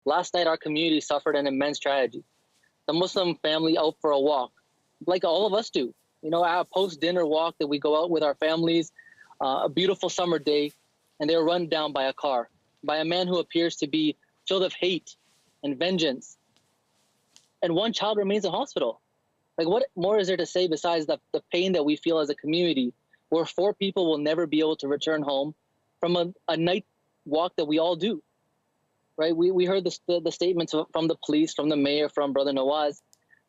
Last night, our community suffered an immense tragedy. The Muslim family out for a walk, like all of us do. Our post-dinner walk that we go out with our families, a beautiful summer day, and they were run down by a car, by a man who appears to be filled with hate and vengeance. And one child remains in hospital. Like, what more is there to say besides the pain that we feel as a community, where 4 people will never be able to return home from a night walk that we all do, right? We heard the statements from the police, from the mayor, from Brother Nawaz,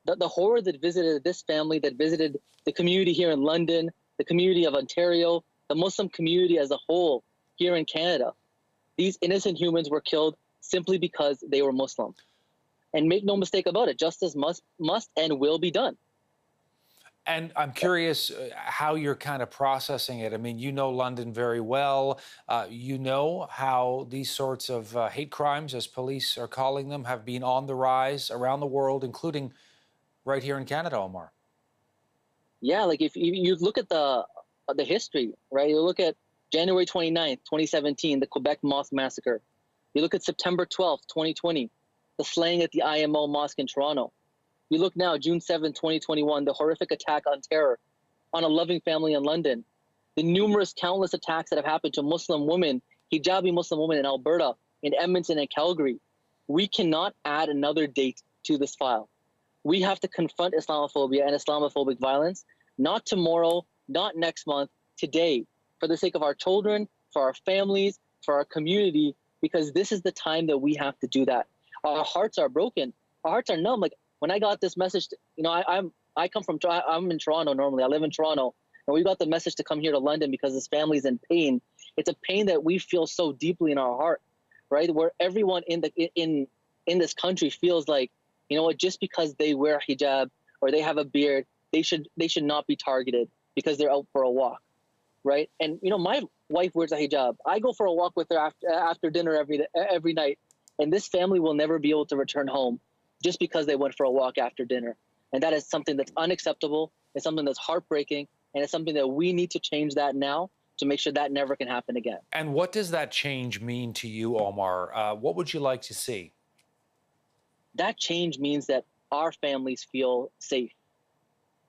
the horror that visited this family, that visited the community here in London, the community of Ontario, the Muslim community as a whole here in Canada. These innocent humans were killed simply because they were Muslim. And make no mistake about it, justice must and will be done. And I'm curious how you're kind of processing it. I mean, you know London very well. You know how these sorts of hate crimes, as police are calling them, have been on the rise around the world, including right here in Canada, Omar. Yeah, like if you look at the history, right? You look at January 29th, 2017, the Quebec Mosque Massacre. You look at September 12th, 2020, the slaying at the IMO Mosque in Toronto. You look now, June 7th, 2021, the horrific attack on terror on a loving family in London. The numerous, countless attacks that have happened to Muslim women, hijabi Muslim women in Alberta, in Edmonton and Calgary. We cannot add another date to this file. We have to confront Islamophobia and Islamophobic violence, not tomorrow, not next month, today, for the sake of our children, for our families, for our community, because this is the time that we have to do that. Our hearts are broken. Our hearts are numb. Like, when I got this message, I'm in Toronto normally. I live in Toronto, and we got the message to come here to London because this family's in pain. It's a pain that we feel so deeply in our heart, right? Where everyone in this country feels like, just because they wear hijab or they have a beard, they should not be targeted because they're out for a walk, right? And my wife wears a hijab. I go for a walk with her after dinner every night, and this family will never be able to return home just because they went for a walk after dinner. And that is something that's unacceptable. It's something that's heartbreaking. And it's something that we need to change that now to make sure that never can happen again. And what does that change mean to you, Omar? What would you like to see? That change means that our families feel safe,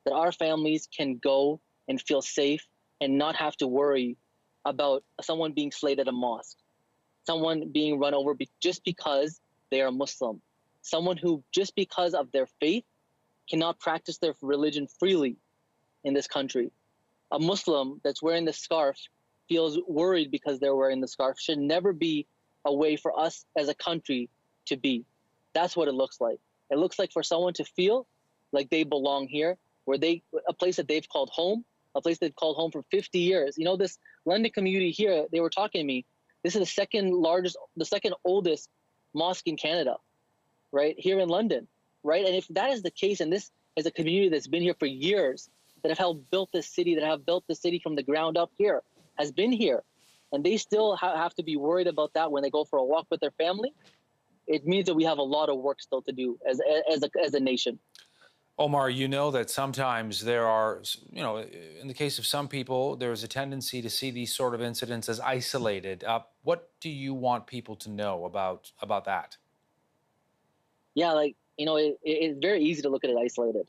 that our families can go and feel safe and not have to worry about someone being slayed at a mosque, someone being run over just because they are Muslim, someone who, just because of their faith, cannot practice their religion freely in this country. A Muslim that's wearing the scarf feels worried because they're wearing the scarf should never be a way for us as a country to be. That's what it looks like. It looks like for someone to feel like they belong here, a place that they've called home, a place they've called home for 50 years. This London community here, they were talking to me, this is the second oldest mosque in Canada, right, here in London, right? And if that is the case, and this is a community that's been here for years, that have helped build this city, that have built the city from the ground up here, has been here, and they still have to be worried about that when they go for a walk with their family, it means that we have a lot of work still to do as a nation. Omar, you know that sometimes there are, in the case of some people, there's a tendency to see these sort of incidents as isolated. What do you want people to know about that? Yeah, it's very easy to look at it isolated.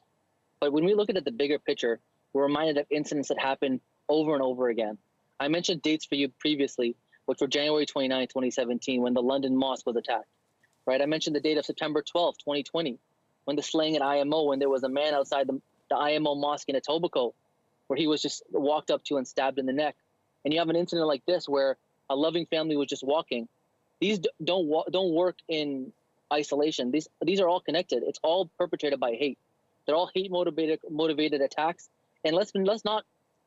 But when we look at it, the bigger picture, we're reminded of incidents that happen over and over again. I mentioned dates for you previously, which were January 29, 2017, when the London Mosque was attacked, right? I mentioned the date of September 12, 2020, when the slaying at IMO, when there was a man outside the IMO Mosque in Etobicoke, where he was just walked up to and stabbed in the neck. And you have an incident like this where a loving family was just walking. These don't work in isolation. These are all connected. It's all perpetrated by hate. They're all hate motivated attacks. And let's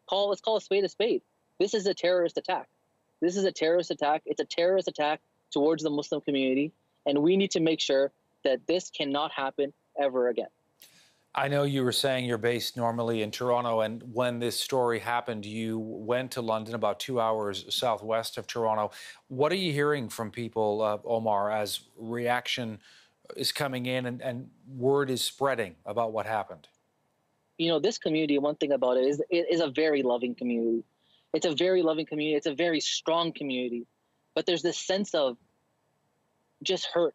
call a spade a spade. This is a terrorist attack. This is a terrorist attack. It's a terrorist attack towards the Muslim community, and we need to make sure that this cannot happen ever again. I know you were saying you're based normally in Toronto, and when this story happened, you went to London, about 2 hours southwest of Toronto. What are you hearing from people, Omar, as reaction is coming in and word is spreading about what happened? This community, one thing about it is a very loving community. It's a very loving community. It's a very strong community. But there's this sense of just hurt.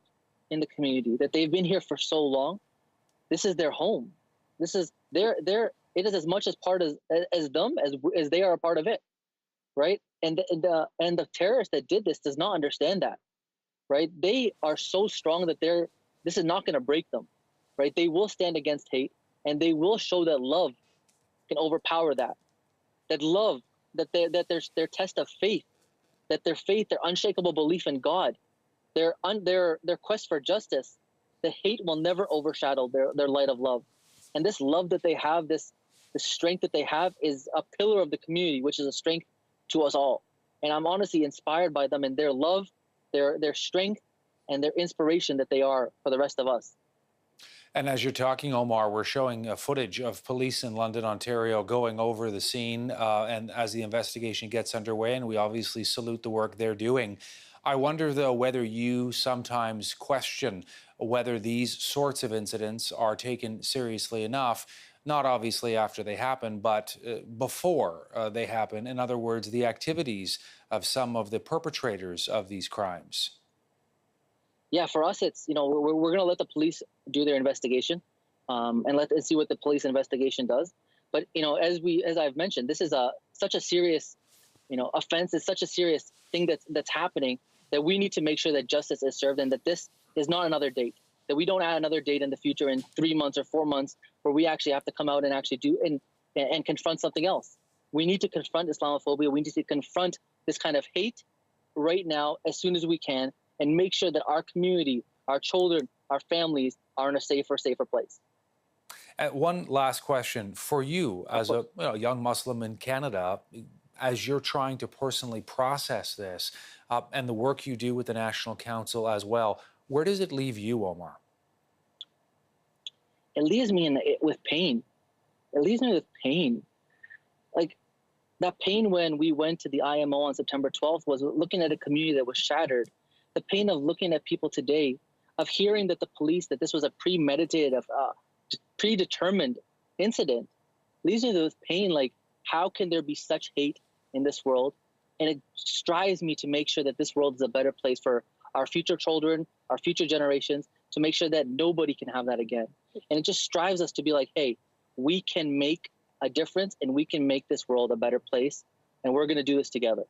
in the community, that they've been here for so long. This is their home. This is it is as much as part as them as they are a part of it, right? And the terrorist that did this does not understand that, right? They are so strong that this is not going to break them, right? They will stand against hate, and they will show that love can overpower that. That love, their test of faith, that their faith, their unshakable belief in God, their quest for justice, the hate will never overshadow their light of love. And this love that they have, this strength that they have, is a pillar of the community, which is a strength to us all. And I'm honestly inspired by them and their love, their strength, and their inspiration that they are for the rest of us. And as you're talking, Omar, we're showing footage of police in London, Ontario, going over the scene, and as the investigation gets underway, and we obviously salute the work they're doing. I wonder, though, whether you sometimes question whether these sorts of incidents are taken seriously enough, not obviously after they happen, but before they happen. In other words, the activities of some of the perpetrators of these crimes. Yeah, for us, it's, we're going to let the police do their investigation, and see what the police investigation does. But as I've mentioned, this is such a serious offense. It's such a serious thing that's happening, that we need to make sure that justice is served, and that this is not another date. That we don't add another date in the future in 3 months or 4 months, where we actually have to come out and actually do and confront something else. We need to confront Islamophobia. We need to confront this kind of hate right now, as soon as we can, and make sure that our community, our children, our families are in a safer place. One last question for you, as a young Muslim in Canada, as you're trying to personally process this, and the work you do with the National Council as well. Where does it leave you, Omar? It leaves me with pain. It leaves me with pain. Like, that pain when we went to the IMO on September 12th was looking at a community that was shattered. The pain of looking at people today, of hearing that that this was a premeditated, predetermined incident, leaves me with pain. Like, how can there be such hate in this world? And it strives me to make sure that this world is a better place for our future children, our future generations, to make sure that nobody can have that again. And it just strives us to be like, hey, we can make a difference, and we can make this world a better place, and we're going to do this together.